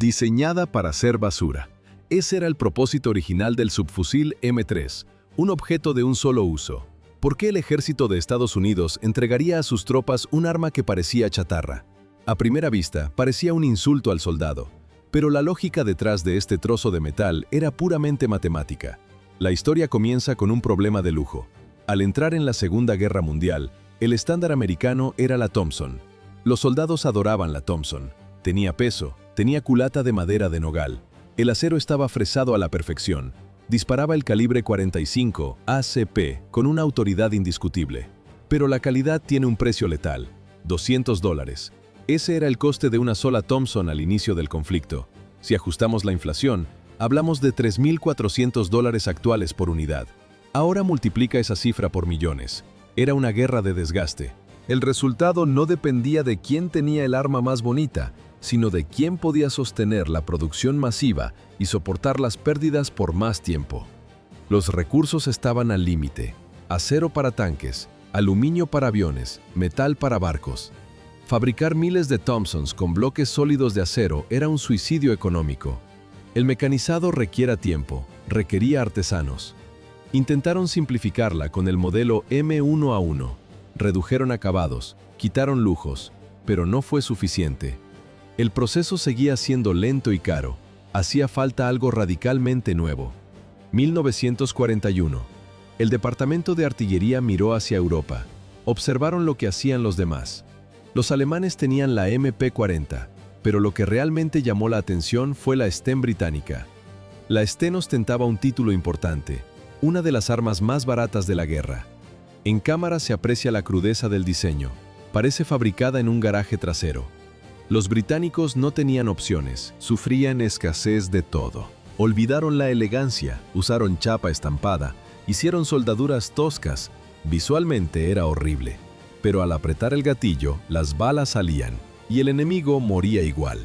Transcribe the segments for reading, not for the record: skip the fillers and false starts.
diseñada para ser basura. Ese era el propósito original del subfusil M3, un objeto de un solo uso. ¿Por qué el ejército de Estados Unidos entregaría a sus tropas un arma que parecía chatarra? A primera vista, parecía un insulto al soldado, pero la lógica detrás de este trozo de metal era puramente matemática. La historia comienza con un problema de lujo. Al entrar en la Segunda Guerra Mundial, el estándar americano era la Thompson. Los soldados adoraban la Thompson. Tenía peso, tenía culata de madera de nogal. El acero estaba fresado a la perfección. Disparaba el calibre 45 ACP con una autoridad indiscutible. Pero la calidad tiene un precio letal, $200. Ese era el coste de una sola Thompson al inicio del conflicto. Si ajustamos la inflación, hablamos de $3.400 actuales por unidad. Ahora multiplica esa cifra por millones. Era una guerra de desgaste. El resultado no dependía de quién tenía el arma más bonita, sino de quién podía sostener la producción masiva y soportar las pérdidas por más tiempo. Los recursos estaban al límite: acero para tanques, aluminio para aviones, metal para barcos. Fabricar miles de Thompsons con bloques sólidos de acero era un suicidio económico. El mecanizado requiere tiempo, requería artesanos. Intentaron simplificarla con el modelo M1A1. Redujeron acabados, quitaron lujos, pero no fue suficiente. El proceso seguía siendo lento y caro. Hacía falta algo radicalmente nuevo. 1941. El Departamento de Artillería miró hacia Europa. Observaron lo que hacían los demás. Los alemanes tenían la MP-40, pero lo que realmente llamó la atención fue la Sten británica. La Sten ostentaba un título importante, una de las armas más baratas de la guerra. En cámara se aprecia la crudeza del diseño. Parece fabricada en un garaje trasero. Los británicos no tenían opciones, sufrían escasez de todo. Olvidaron la elegancia, usaron chapa estampada, hicieron soldaduras toscas. Visualmente era horrible. Pero al apretar el gatillo, las balas salían, y el enemigo moría igual.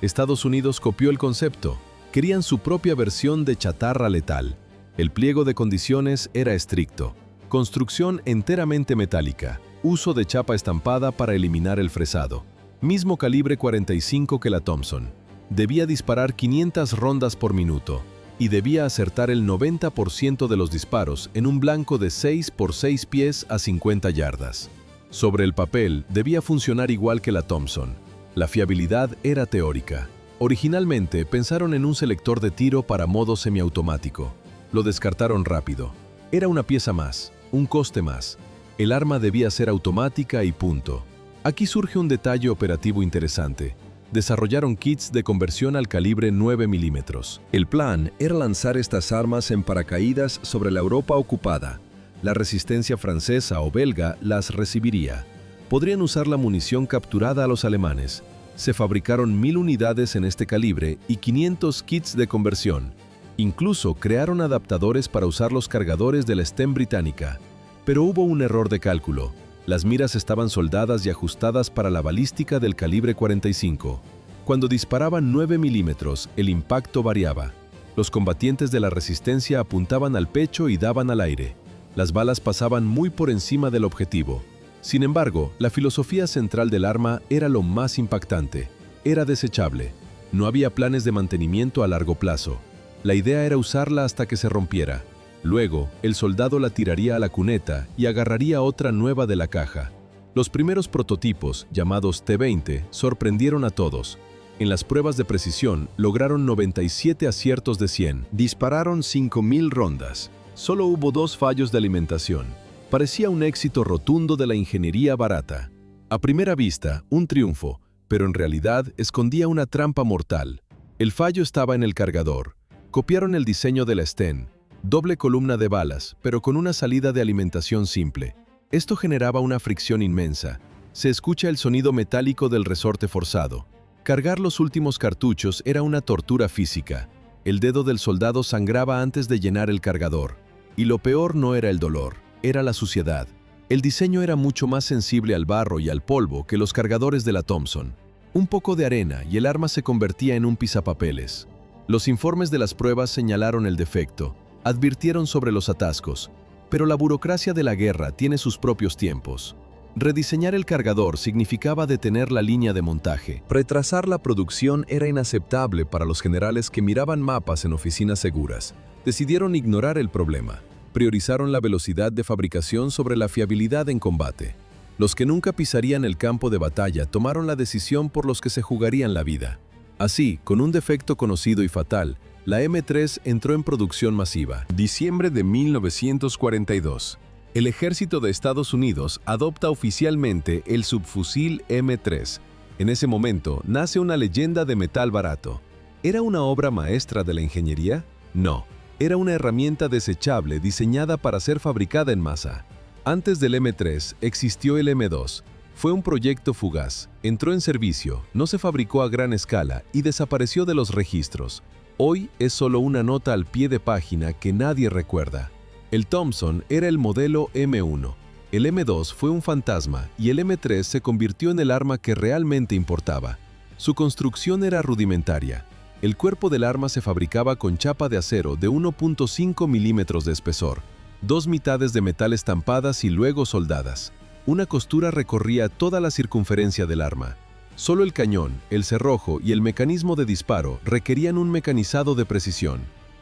Estados Unidos copió el concepto. Querían su propia versión de chatarra letal. El pliego de condiciones era estricto. Construcción enteramente metálica. Uso de chapa estampada para eliminar el fresado. Mismo calibre 45 que la Thompson. Debía disparar 500 rondas por minuto y debía acertar el 90% de los disparos en un blanco de 6 por 6 pies a 50 yardas. Sobre el papel debía funcionar igual que la Thompson. La fiabilidad era teórica. Originalmente pensaron en un selector de tiro para modo semiautomático. Lo descartaron rápido. Era una pieza más, un coste más. El arma debía ser automática y punto. Aquí surge un detalle operativo interesante. Desarrollaron kits de conversión al calibre 9 milímetros. El plan era lanzar estas armas en paracaídas sobre la Europa ocupada. La resistencia francesa o belga las recibiría. Podrían usar la munición capturada a los alemanes. Se fabricaron 1000 unidades en este calibre y 500 kits de conversión. Incluso crearon adaptadores para usar los cargadores de la Sten británica. Pero hubo un error de cálculo. Las miras estaban soldadas y ajustadas para la balística del calibre 45. Cuando disparaban 9 milímetros, el impacto variaba. Los combatientes de la resistencia apuntaban al pecho y daban al aire. Las balas pasaban muy por encima del objetivo. Sin embargo, la filosofía central del arma era lo más impactante. Era desechable. No había planes de mantenimiento a largo plazo. La idea era usarla hasta que se rompiera. Luego, el soldado la tiraría a la cuneta y agarraría otra nueva de la caja. Los primeros prototipos, llamados T-20, sorprendieron a todos. En las pruebas de precisión, lograron 97 aciertos de 100. Dispararon 5000 rondas. Solo hubo 2 fallos de alimentación. Parecía un éxito rotundo de la ingeniería barata. A primera vista, un triunfo, pero en realidad escondía una trampa mortal. El fallo estaba en el cargador. Copiaron el diseño de la Sten. Doble columna de balas, pero con una salida de alimentación simple. Esto generaba una fricción inmensa. Se escucha el sonido metálico del resorte forzado. Cargar los últimos cartuchos era una tortura física. El dedo del soldado sangraba antes de llenar el cargador. Y lo peor no era el dolor, era la suciedad. El diseño era mucho más sensible al barro y al polvo que los cargadores de la Thompson. Un poco de arena y el arma se convertía en un pisapapeles. Los informes de las pruebas señalaron el defecto. Advirtieron sobre los atascos, pero la burocracia de la guerra tiene sus propios tiempos. Rediseñar el cargador significaba detener la línea de montaje. Retrasar la producción era inaceptable para los generales que miraban mapas en oficinas seguras. Decidieron ignorar el problema. Priorizaron la velocidad de fabricación sobre la fiabilidad en combate. Los que nunca pisarían el campo de batalla tomaron la decisión por los que se jugarían la vida. Así, con un defecto conocido y fatal, la M3 entró en producción masiva. Diciembre de 1942. El ejército de Estados Unidos adopta oficialmente el subfusil M3. En ese momento nace una leyenda de metal barato. ¿Era una obra maestra de la ingeniería? No, era una herramienta desechable diseñada para ser fabricada en masa. Antes del M3 existió el M2. Fue un proyecto fugaz, entró en servicio, no se fabricó a gran escala y desapareció de los registros. Hoy es solo una nota al pie de página que nadie recuerda. El Thompson era el modelo M1, el M2 fue un fantasma y el M3 se convirtió en el arma que realmente importaba. Su construcción era rudimentaria. El cuerpo del arma se fabricaba con chapa de acero de 1.5 milímetros de espesor, 2 mitades de metal estampadas y luego soldadas. Una costura recorría toda la circunferencia del arma. Solo el cañón, el cerrojo y el mecanismo de disparo requerían un mecanizado de precisión.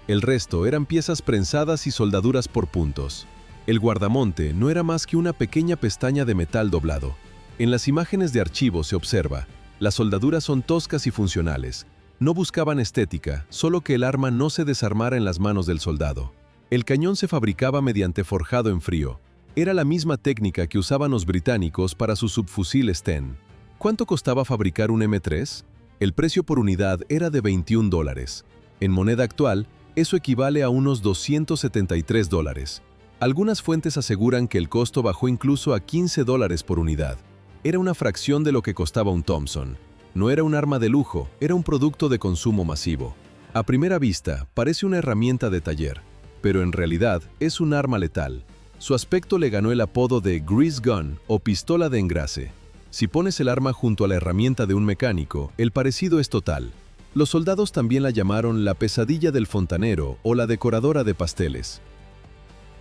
El resto eran piezas prensadas y soldaduras por puntos. El guardamonte no era más que una pequeña pestaña de metal doblado. En las imágenes de archivo se observa, las soldaduras son toscas y funcionales. No buscaban estética, solo que el arma no se desarmara en las manos del soldado. El cañón se fabricaba mediante forjado en frío. Era la misma técnica que usaban los británicos para su subfusil Sten. ¿Cuánto costaba fabricar un M3? El precio por unidad era de $21. En moneda actual, eso equivale a unos $273. Algunas fuentes aseguran que el costo bajó incluso a $15 por unidad. Era una fracción de lo que costaba un Thompson. No era un arma de lujo, era un producto de consumo masivo. A primera vista, parece una herramienta de taller, pero en realidad es un arma letal. Su aspecto le ganó el apodo de Grease Gun o pistola de engrase. Si pones el arma junto a la herramienta de un mecánico, el parecido es total. Los soldados también la llamaron la pesadilla del fontanero o la decoradora de pasteles.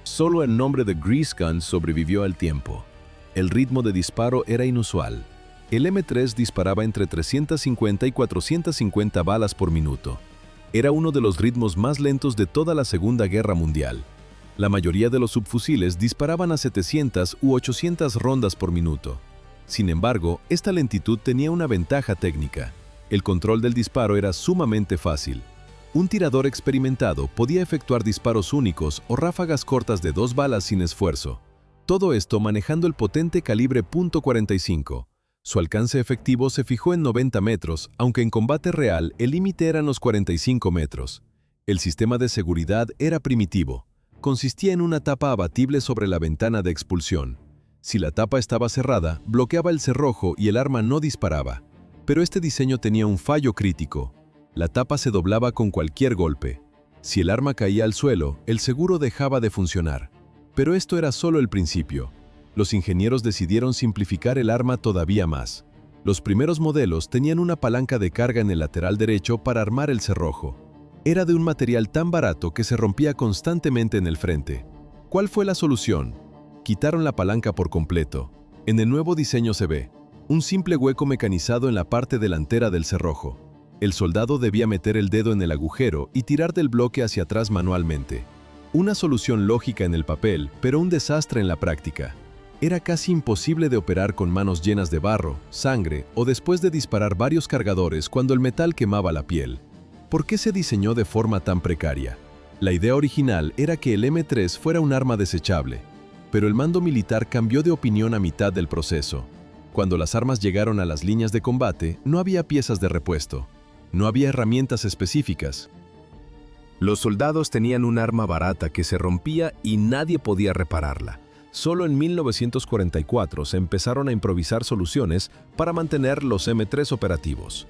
Solo el nombre de Grease Gun sobrevivió al tiempo. El ritmo de disparo era inusual. El M3 disparaba entre 350 y 450 balas por minuto. Era uno de los ritmos más lentos de toda la Segunda Guerra Mundial. La mayoría de los subfusiles disparaban a 700 u 800 rondas por minuto. Sin embargo, esta lentitud tenía una ventaja técnica. El control del disparo era sumamente fácil. Un tirador experimentado podía efectuar disparos únicos o ráfagas cortas de 2 balas sin esfuerzo. Todo esto manejando el potente calibre .45. Su alcance efectivo se fijó en 90 metros, aunque en combate real el límite eran los 45 metros. El sistema de seguridad era primitivo. Consistía en una tapa abatible sobre la ventana de expulsión. Si la tapa estaba cerrada, bloqueaba el cerrojo y el arma no disparaba. Pero este diseño tenía un fallo crítico. La tapa se doblaba con cualquier golpe. Si el arma caía al suelo, el seguro dejaba de funcionar. Pero esto era solo el principio. Los ingenieros decidieron simplificar el arma todavía más. Los primeros modelos tenían una palanca de carga en el lateral derecho para armar el cerrojo. Era de un material tan barato que se rompía constantemente en el frente. ¿Cuál fue la solución? Quitaron la palanca por completo. En el nuevo diseño se ve un simple hueco mecanizado en la parte delantera del cerrojo. El soldado debía meter el dedo en el agujero y tirar del bloque hacia atrás manualmente. Una solución lógica en el papel, pero un desastre en la práctica. Era casi imposible de operar con manos llenas de barro, sangre o después de disparar varios cargadores cuando el metal quemaba la piel. ¿Por qué se diseñó de forma tan precaria? La idea original era que el M3 fuera un arma desechable, pero el mando militar cambió de opinión a mitad del proceso. Cuando las armas llegaron a las líneas de combate, no había piezas de repuesto. No había herramientas específicas. Los soldados tenían un arma barata que se rompía y nadie podía repararla. Solo en 1944 se empezaron a improvisar soluciones para mantener los M3 operativos.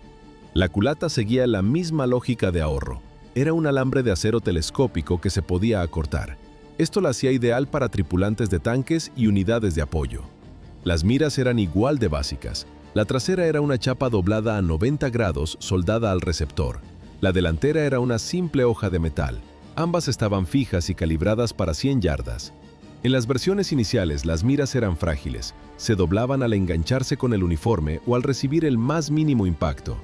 La culata seguía la misma lógica de ahorro. Era un alambre de acero telescópico que se podía acortar. Esto la hacía ideal para tripulantes de tanques y unidades de apoyo. Las miras eran igual de básicas. La trasera era una chapa doblada a 90 grados soldada al receptor. La delantera era una simple hoja de metal. Ambas estaban fijas y calibradas para 100 yardas. En las versiones iniciales, las miras eran frágiles, se doblaban al engancharse con el uniforme o al recibir el más mínimo impacto.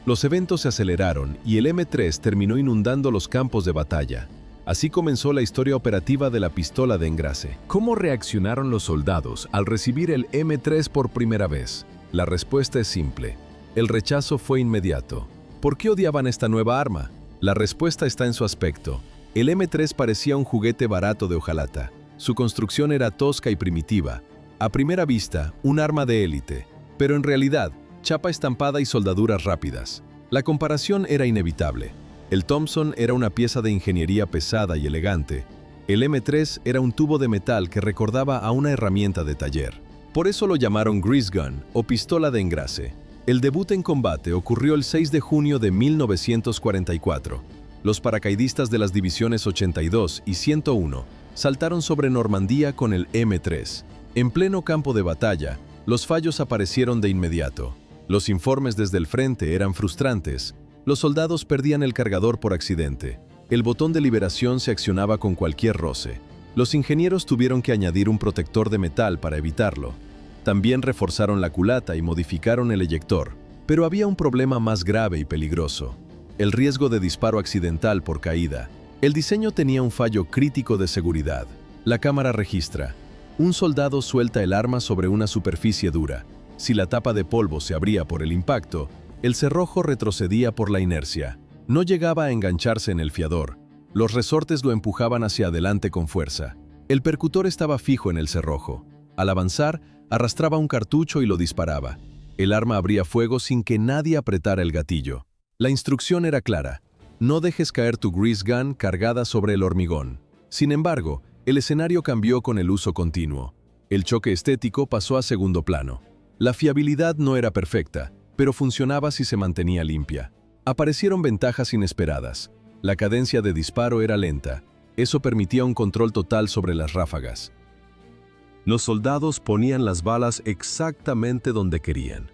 Los eventos se aceleraron y el M3 terminó inundando los campos de batalla. Así comenzó la historia operativa de la pistola de engrase. ¿Cómo reaccionaron los soldados al recibir el M3 por primera vez? La respuesta es simple. El rechazo fue inmediato. ¿Por qué odiaban esta nueva arma? La respuesta está en su aspecto. El M3 parecía un juguete barato de hojalata. Su construcción era tosca y primitiva. A primera vista, un arma de élite. Pero en realidad, chapa estampada y soldaduras rápidas. La comparación era inevitable. El Thompson era una pieza de ingeniería pesada y elegante. El M3 era un tubo de metal que recordaba a una herramienta de taller. Por eso lo llamaron Grease Gun o pistola de engrase. El debut en combate ocurrió el 6 de junio de 1944. Los paracaidistas de las divisiones 82 y 101 saltaron sobre Normandía con el M3. En pleno campo de batalla, los fallos aparecieron de inmediato. Los informes desde el frente eran frustrantes. Los soldados perdían el cargador por accidente. El botón de liberación se accionaba con cualquier roce. Los ingenieros tuvieron que añadir un protector de metal para evitarlo. También reforzaron la culata y modificaron el eyector. Pero había un problema más grave y peligroso: el riesgo de disparo accidental por caída. El diseño tenía un fallo crítico de seguridad. La cámara registra: un soldado suelta el arma sobre una superficie dura. Si la tapa de polvo se abría por el impacto, el cerrojo retrocedía por la inercia. No llegaba a engancharse en el fiador. Los resortes lo empujaban hacia adelante con fuerza. El percutor estaba fijo en el cerrojo. Al avanzar, arrastraba un cartucho y lo disparaba. El arma abría fuego sin que nadie apretara el gatillo. La instrucción era clara: no dejes caer tu Grease Gun cargada sobre el hormigón. Sin embargo, el escenario cambió con el uso continuo. El choque estético pasó a segundo plano. La fiabilidad no era perfecta, pero funcionaba si se mantenía limpia. Aparecieron ventajas inesperadas. La cadencia de disparo era lenta. Eso permitía un control total sobre las ráfagas. Los soldados ponían las balas exactamente donde querían.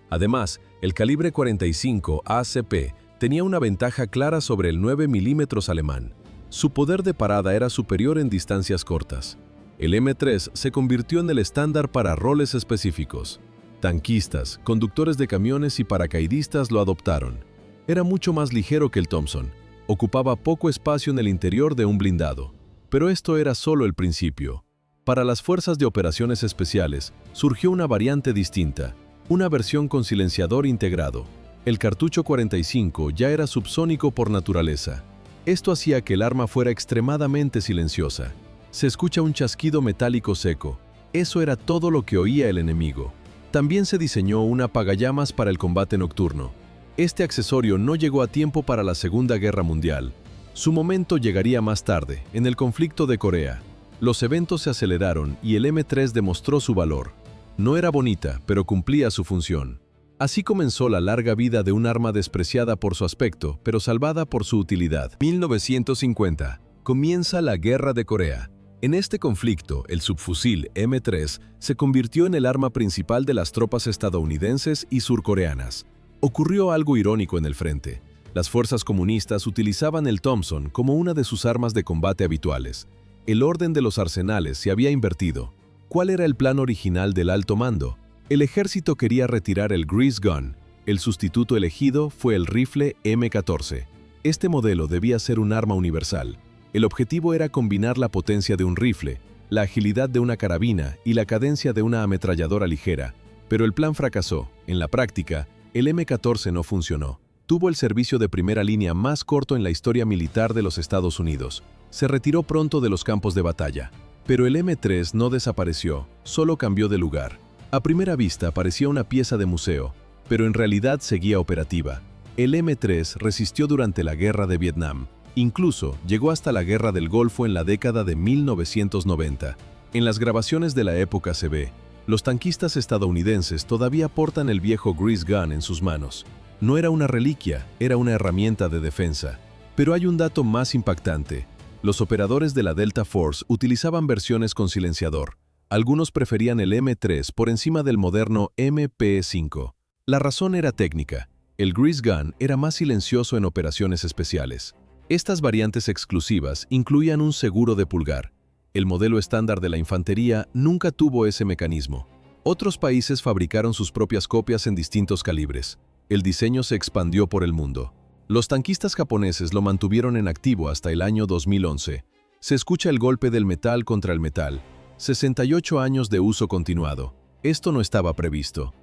Además, el calibre 45 ACP tenía una ventaja clara sobre el 9 mm alemán. Su poder de parada era superior en distancias cortas. El M3 se convirtió en el estándar para roles específicos. Tanquistas, conductores de camiones y paracaidistas lo adoptaron. Era mucho más ligero que el Thompson. Ocupaba poco espacio en el interior de un blindado. Pero esto era solo el principio. Para las fuerzas de operaciones especiales, surgió una variante distinta, una versión con silenciador integrado. El cartucho 45 ya era subsónico por naturaleza. Esto hacía que el arma fuera extremadamente silenciosa. Se escucha un chasquido metálico seco. Eso era todo lo que oía el enemigo. También se diseñó un apagallamas para el combate nocturno. Este accesorio no llegó a tiempo para la Segunda Guerra Mundial. Su momento llegaría más tarde, en el conflicto de Corea. Los eventos se aceleraron y el M3 demostró su valor. No era bonita, pero cumplía su función. Así comenzó la larga vida de un arma despreciada por su aspecto, pero salvada por su utilidad. 1950. Comienza la Guerra de Corea. En este conflicto, el subfusil M3 se convirtió en el arma principal de las tropas estadounidenses y surcoreanas. Ocurrió algo irónico en el frente. Las fuerzas comunistas utilizaban el Thompson como una de sus armas de combate habituales. El orden de los arsenales se había invertido. ¿Cuál era el plan original del alto mando? El ejército quería retirar el Grease Gun. El sustituto elegido fue el rifle M14. Este modelo debía ser un arma universal. El objetivo era combinar la potencia de un rifle, la agilidad de una carabina y la cadencia de una ametralladora ligera. Pero el plan fracasó. En la práctica, el M14 no funcionó. Tuvo el servicio de primera línea más corto en la historia militar de los Estados Unidos. Se retiró pronto de los campos de batalla. Pero el M3 no desapareció, solo cambió de lugar. A primera vista parecía una pieza de museo, pero en realidad seguía operativa. El M3 resistió durante la Guerra de Vietnam. Incluso llegó hasta la Guerra del Golfo en la década de 1990. En las grabaciones de la época se ve: los tanquistas estadounidenses todavía portan el viejo Grease Gun en sus manos. No era una reliquia, era una herramienta de defensa. Pero hay un dato más impactante. Los operadores de la Delta Force utilizaban versiones con silenciador. Algunos preferían el M3 por encima del moderno MP5. La razón era técnica. El Grease Gun era más silencioso en operaciones especiales. Estas variantes exclusivas incluían un seguro de pulgar. El modelo estándar de la infantería nunca tuvo ese mecanismo. Otros países fabricaron sus propias copias en distintos calibres. El diseño se expandió por el mundo. Los tanquistas japoneses lo mantuvieron en activo hasta el año 2011. Se escucha el golpe del metal contra el metal. 68 años de uso continuado. Esto no estaba previsto.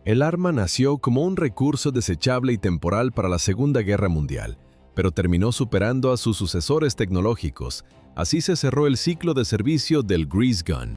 El arma nació como un recurso desechable y temporal para la Segunda Guerra Mundial, pero terminó superando a sus sucesores tecnológicos. Así se cerró el ciclo de servicio del Grease Gun.